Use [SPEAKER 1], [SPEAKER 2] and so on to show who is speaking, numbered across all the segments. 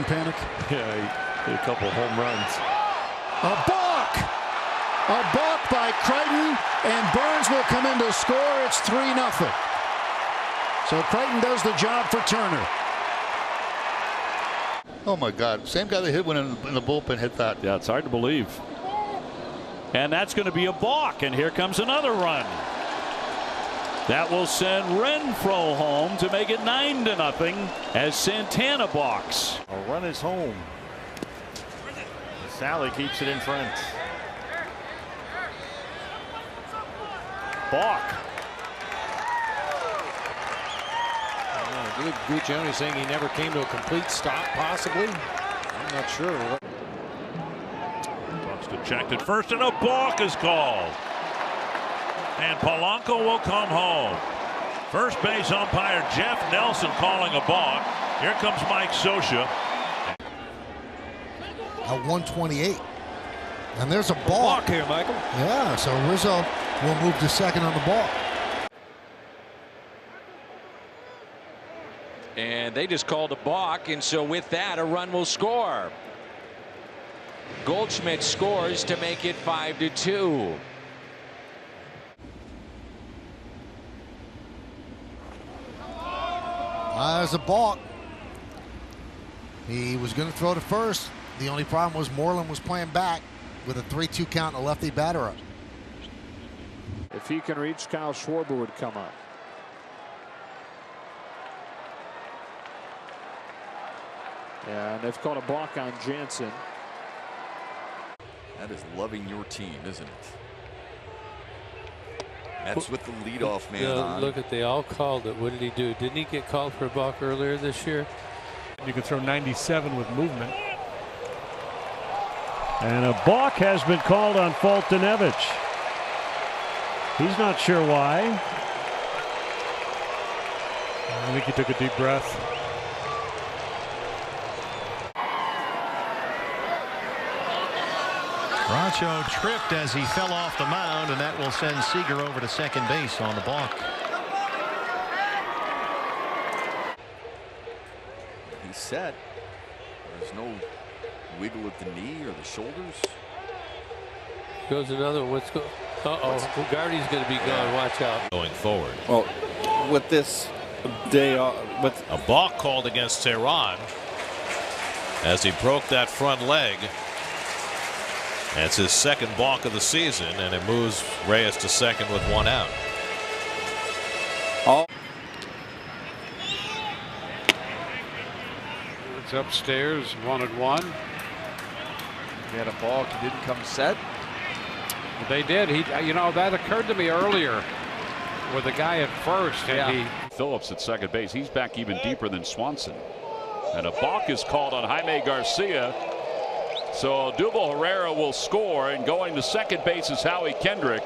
[SPEAKER 1] didn't panic?
[SPEAKER 2] Yeah, he hit a couple home runs.
[SPEAKER 1] A balk! A balk by Crichton, and Burns will come in to score. It's 3-0. So Crichton does the job for Turner.
[SPEAKER 3] Oh my God! Same guy that hit one in the bullpen hit that.
[SPEAKER 2] Yeah, it's hard to believe. And that's going to be a balk, and here comes another run. That will send Renfroe home to make it 9-0 as Santana balks.
[SPEAKER 4] A run is home. Sally keeps it in front. Balk.
[SPEAKER 5] Guccione saying he never came to a complete stop, possibly. I'm not sure.
[SPEAKER 6] Buxton checked at first, and a balk is called. And Polanco will come home. First base umpire Jeff Nelson calling a balk. Here comes Mike Scioscia.
[SPEAKER 7] At 128. And there's a
[SPEAKER 5] Balk here, Michael.
[SPEAKER 7] Yeah, so Rizzo will move to second on the ball.
[SPEAKER 8] And they just called a balk, and so with that, a run will score. Goldschmidt scores to make it 5-2.
[SPEAKER 7] There's a balk. He was going to throw to first. The only problem was Moreland was playing back with a 3-2 count and a lefty batter up.
[SPEAKER 5] If he can reach, Kyle Schwarber would come up. Yeah, and they've called a balk on Jansen.
[SPEAKER 9] That is loving your team, isn't it? That's with the leadoff man on.
[SPEAKER 10] Look at, they all called it. What did he do? Didn't he get called for a balk earlier this year?
[SPEAKER 4] You can throw 97 with movement.
[SPEAKER 2] And a balk has been called on Fultonevich. He's not sure why.
[SPEAKER 4] I think he took a deep breath.
[SPEAKER 11] Rancho tripped as he fell off the mound, and that will send Seager over to second base on the balk.
[SPEAKER 9] He's set. There's no wiggle at the knee or the shoulders.
[SPEAKER 10] Goes another. What's go? Uh-oh. Gardy's going to be gone. Watch out.
[SPEAKER 12] Going forward.
[SPEAKER 13] Well, with this day, with
[SPEAKER 12] a balk called against Tehran as he broke that front leg. That's his second balk of the season, and it moves Reyes to second with one out.
[SPEAKER 5] It's upstairs, 1-1.
[SPEAKER 8] He had a balk. He didn't come set.
[SPEAKER 5] They did. You know, that occurred to me earlier with the guy at first. And
[SPEAKER 6] Phillips at second base. He's back even deeper than Swanson. And a balk is called on Jaime Garcia. So Duval Herrera will score, and going to second base is Howie Kendrick.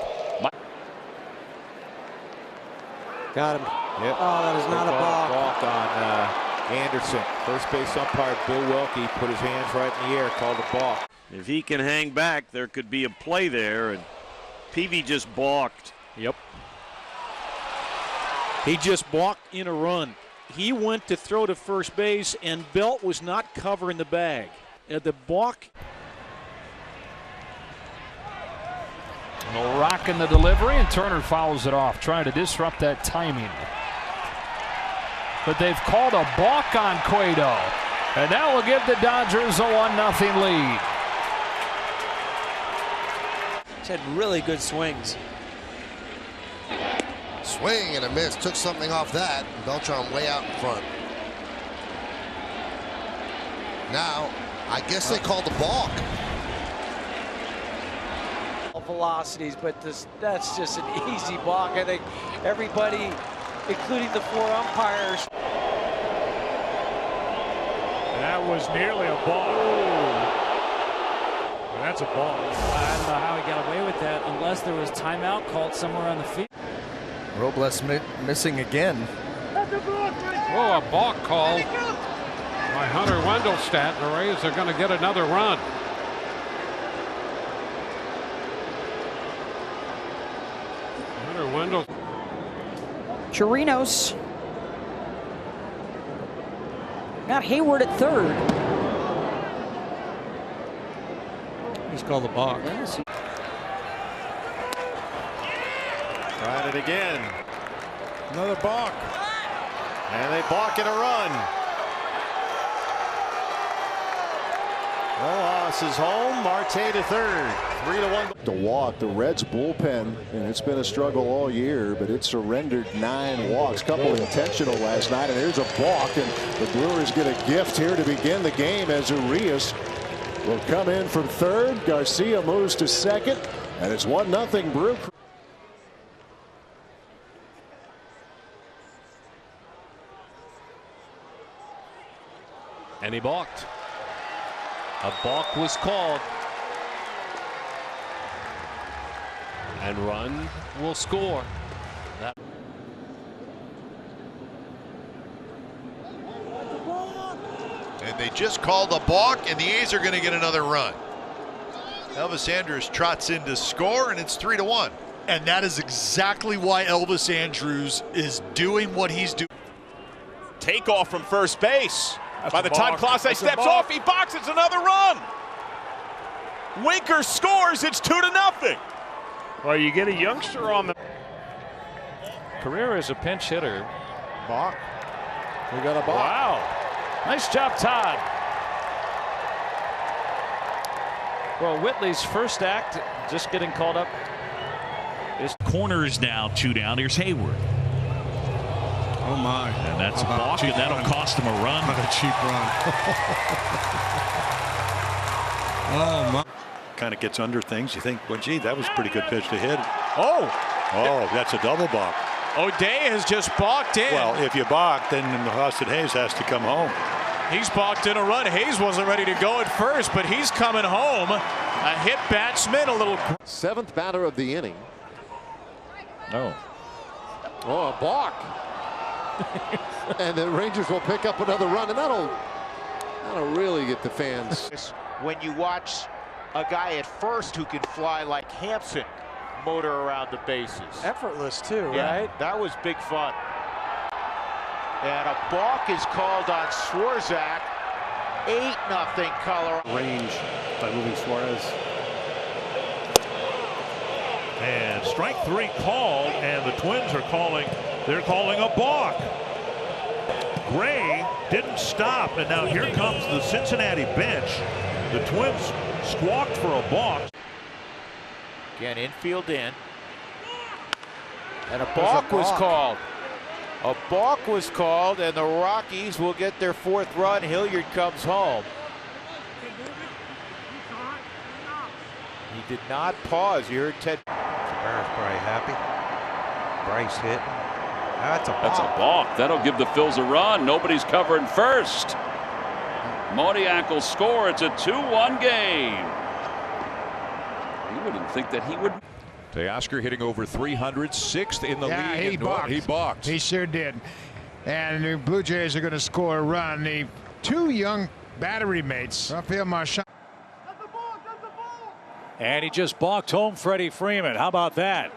[SPEAKER 5] Got him.
[SPEAKER 13] Yep.
[SPEAKER 5] Oh, that is not a balk.
[SPEAKER 13] Balk on Anderson. First base umpire Bill Welke put his hands right in the air, called a balk.
[SPEAKER 4] If he can hang back, there could be a play there, and Peavy just balked.
[SPEAKER 5] Yep. He just balked in a run. He went to throw to first base, and Belt was not covering the bag. The balk.
[SPEAKER 14] No rock in the delivery, and Turner fouls it off, trying to disrupt that timing. But they've called a balk on Cueto, and that will give the Dodgers a 1-0 lead.
[SPEAKER 8] He's had really good swings.
[SPEAKER 7] Swing and a miss. Took something off that. Beltran way out in front. Now, I guess they called the balk.
[SPEAKER 8] Velocities, but that's just an easy balk. I think everybody, including the four umpires.
[SPEAKER 4] That was nearly a balk. That's a balk.
[SPEAKER 14] I don't know how he got away with that unless there was timeout called somewhere on the field.
[SPEAKER 13] Robles missing again.
[SPEAKER 5] Oh, a balk call by Hunter Wendelstadt. The Rays are going to get another run. Hunter Wendell.
[SPEAKER 15] Chirinos. Got Hayward at third.
[SPEAKER 10] call the balk.
[SPEAKER 11] Tried it again. Another balk. And they balk in a run. Rojas is home. Marte to third. 3-1.
[SPEAKER 15] To walk the Reds bullpen, and it's been a struggle all year, but it surrendered 9 walks, couple intentional last night, and there's a balk, and the Brewers get a gift here to begin the game as Urias will come in from third. Garcia moves to second, and it's 1-0 Brew.
[SPEAKER 14] And he balked. A balk was called. And run will score. That
[SPEAKER 16] and they just called a balk, and the A's are going to get another run. Elvis Andrus trots in to score, and it's 3-1.
[SPEAKER 17] And that is exactly why Elvis Andrus is doing what he's doing.
[SPEAKER 18] Takeoff from first base. By the time Clase steps off, he boxes another run. Winker scores. It's 2-0.
[SPEAKER 5] Well, you get a youngster on the career as a pinch hitter.
[SPEAKER 7] Balk. We got a balk.
[SPEAKER 5] Wow. Nice job, Todd. Well, Whitley's first act just getting called up.
[SPEAKER 6] Corners now 2 down. Here's Hayward.
[SPEAKER 11] Oh my.
[SPEAKER 6] And that's a balk, and that'll cost him a run.
[SPEAKER 11] What a cheap run. Oh my. Kind of gets under things. You think, well, gee, that was a pretty good pitch to hit.
[SPEAKER 5] Oh,
[SPEAKER 11] that's a double balk.
[SPEAKER 5] O'Day has just balked in.
[SPEAKER 11] Well, if you balk, then Austin Hayes has to come home.
[SPEAKER 5] He's balked in a run. Hayes wasn't ready to go at first, but he's coming home. A hit batsman, a little.
[SPEAKER 19] 7th batter of the inning.
[SPEAKER 5] No.
[SPEAKER 19] Oh, a balk. And the Rangers will pick up another run, and that'll really get the fans.
[SPEAKER 13] When you watch a guy at first who can fly like Hampson motor around the bases.
[SPEAKER 8] Effortless too,
[SPEAKER 13] Yeah,
[SPEAKER 8] right?
[SPEAKER 13] that was big fun. And a balk is called on Swarzak. 8-0 Colorado.
[SPEAKER 11] Range by moving Suarez.
[SPEAKER 6] And strike 3 called, and the Twins are calling. They're calling a balk. Gray didn't stop, and now here comes the Cincinnati bench. The Twins squawked for a balk.
[SPEAKER 13] Again, infield in. And a balk was called. A balk was called, and the Rockies will get their 4th run. Hilliard comes home. He did not pause. You heard Ted.
[SPEAKER 20] Barrett's probably happy. Bryce hit. That's a balk.
[SPEAKER 21] That's a balk. That'll give the Phils a run. Nobody's covering first. Moniak will score. It's a 2-1 game. You wouldn't think that he would.
[SPEAKER 22] Teoscar hitting over 300, 6th in the league.
[SPEAKER 1] He balked.
[SPEAKER 22] He balked.
[SPEAKER 1] He sure did. And the Blue Jays are going to score a run. The 2 young battery mates, Rafael Marchand.
[SPEAKER 5] And he just balked home Freddie Freeman. How about that?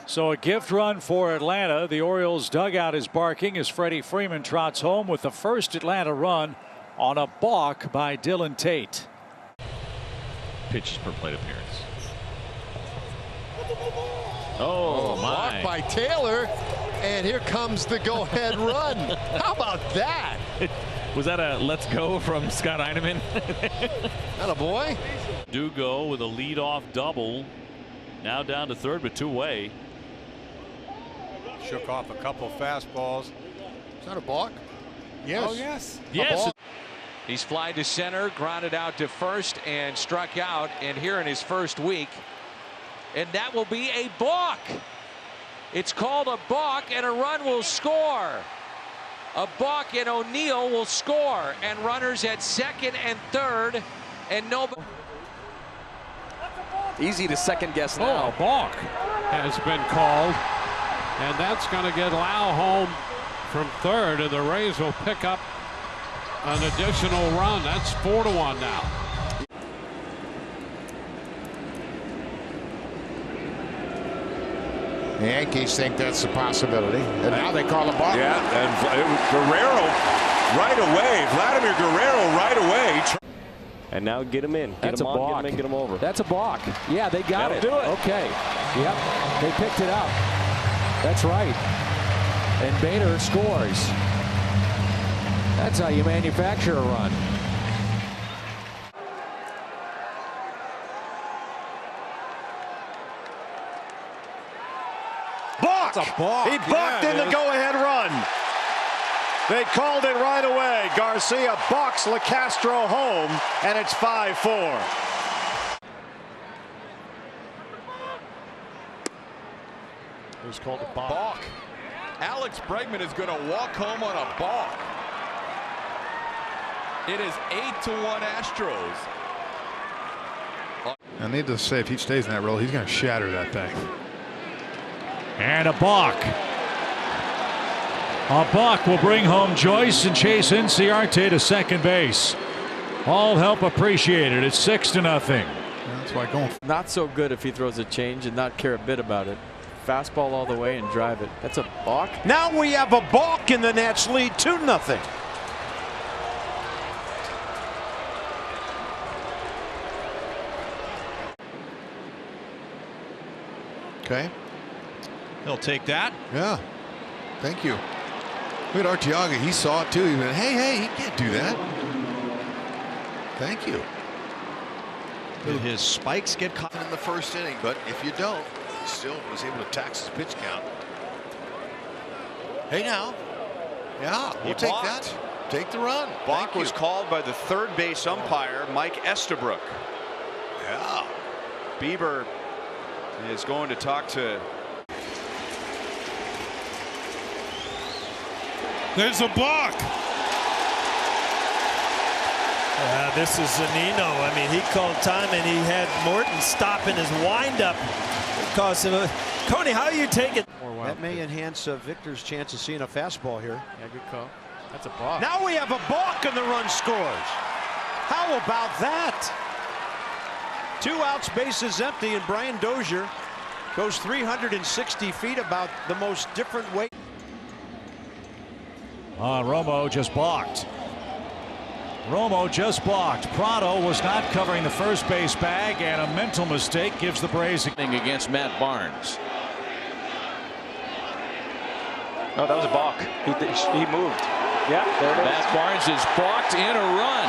[SPEAKER 5] So a gift run for Atlanta. The Orioles dugout is barking as Freddie Freeman trots home with the first Atlanta run on a balk by Dylan Tate.
[SPEAKER 2] Pitches per plate appearance.
[SPEAKER 19] Oh, my. Balk by Taylor, and here comes the go-ahead run. How about that?
[SPEAKER 2] Was that a let's go from Scott Heineman?
[SPEAKER 19] Atta boy.
[SPEAKER 2] Dugo with a leadoff double. Now down to third, but 2-way.
[SPEAKER 11] Shook off a couple fastballs.
[SPEAKER 19] Is that a balk?
[SPEAKER 7] Yes.
[SPEAKER 19] Oh, yes.
[SPEAKER 14] Yes. He's flied to center, grounded out to first, and struck out. And here in his first week. And that will be a balk. It's called a balk, and a run will score. A balk, and O'Neill will score. And runners at second and third. And nobody.
[SPEAKER 19] Easy to second guess now.
[SPEAKER 10] Oh, a balk has been called. And that's going to get Lau home from third, and the Rays will pick up an additional run. That's 4-1 now.
[SPEAKER 7] The Yankees think that's a possibility. And now they call a balk.
[SPEAKER 18] Yeah, and Guerrero right away. Vladimir Guerrero right away.
[SPEAKER 3] And now get him in. Get
[SPEAKER 5] That's
[SPEAKER 3] him
[SPEAKER 5] a
[SPEAKER 3] on,
[SPEAKER 5] balk.
[SPEAKER 3] get him in, get him over.
[SPEAKER 5] That's a balk. Yeah, they got
[SPEAKER 3] That'll
[SPEAKER 5] it.
[SPEAKER 3] do it.
[SPEAKER 5] Okay. Yep. They picked it up. That's right. And Bader scores. That's how you manufacture a run.
[SPEAKER 9] Balk!
[SPEAKER 5] That's a balk.
[SPEAKER 9] He balked in the go-ahead run. They called it right away. Garcia balks LeCastro home, and it's 5-4.
[SPEAKER 22] It was called a balk. Alex Bregman is going to walk home on a balk. It is 8-1 Astros.
[SPEAKER 23] I need to say, if he stays in that role, he's going to shatter that thing.
[SPEAKER 5] And a balk. A balk will bring home Joyce and chase Inciarte to second base. All help appreciated. It's 6-0.
[SPEAKER 23] That's why going.
[SPEAKER 24] Not so good if he throws a change and not care a bit about it. Fastball all the way and drive it. That's a balk.
[SPEAKER 9] Now we have a balk in the Nats lead 2-0.
[SPEAKER 23] Okay.
[SPEAKER 11] He'll take that.
[SPEAKER 23] Yeah. Thank you. Look at Arteaga. He saw it too. He went, hey, he can't do that. Thank you.
[SPEAKER 11] Did his spikes get caught in the first inning? But if you don't, he still was able to tax his pitch count. Hey now. Yeah, we'll take that. Take the run.
[SPEAKER 18] Balk was called by the third base umpire, Mike Estabrook.
[SPEAKER 11] Yeah.
[SPEAKER 18] Bieber is going to talk to.
[SPEAKER 25] There's a balk.
[SPEAKER 26] This is Zunino. I mean, he called time and he had Morton stopping his windup. Because of Coney, how do you take it?
[SPEAKER 9] That may enhance Victor's chance of seeing a fastball here.
[SPEAKER 24] Yeah, good call. That's a balk.
[SPEAKER 9] Now we have a balk and the run scores. How about that? 2 outs, bases empty, and Brian Dozier goes 360 feet, about the most different way.
[SPEAKER 5] Romo just balked. Romo just balked. Prado was not covering the first base bag, and a mental mistake gives the Braves
[SPEAKER 14] against Matt Barnes.
[SPEAKER 3] Oh, that was a balk. He moved. Yeah, there it is.
[SPEAKER 14] Matt Barnes is balked in a run.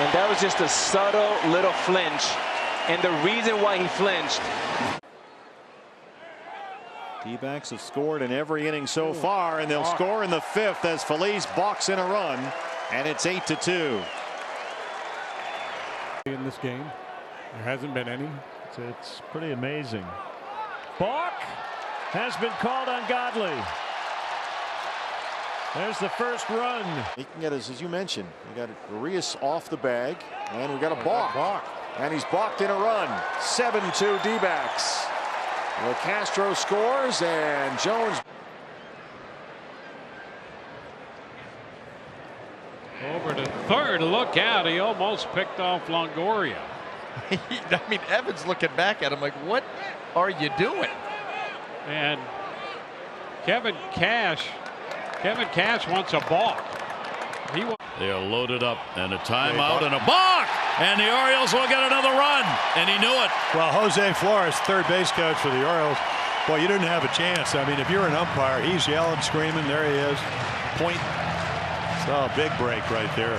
[SPEAKER 3] And that was just a subtle little flinch. And the reason why he flinched.
[SPEAKER 9] D-backs have scored in every inning so far, and they'll score in the 5th as Feliz balks in a run, and it's 8-2.
[SPEAKER 27] In this game, there hasn't been any.
[SPEAKER 9] It's pretty amazing. Balk has been called ungodly. There's the first run. He can get us, as you mentioned, we got Arias off the bag, and we got a balk. And he's balked in a run. 7-2 D-backs. LeCastro scores, and Jones.
[SPEAKER 10] Over to third. Look out. He almost picked off Longoria.
[SPEAKER 20] I mean, Evans looking back at him like, what are you doing?
[SPEAKER 10] And Kevin Cash wants a balk.
[SPEAKER 2] They are loaded up, and a timeout and a balk, and the Orioles will get another run, and he knew it.
[SPEAKER 23] Well, Jose Flores, third base coach for the Orioles. Boy, you didn't have a chance. I mean, if you're an umpire, he's yelling, screaming. There he is. Point. So big break right there.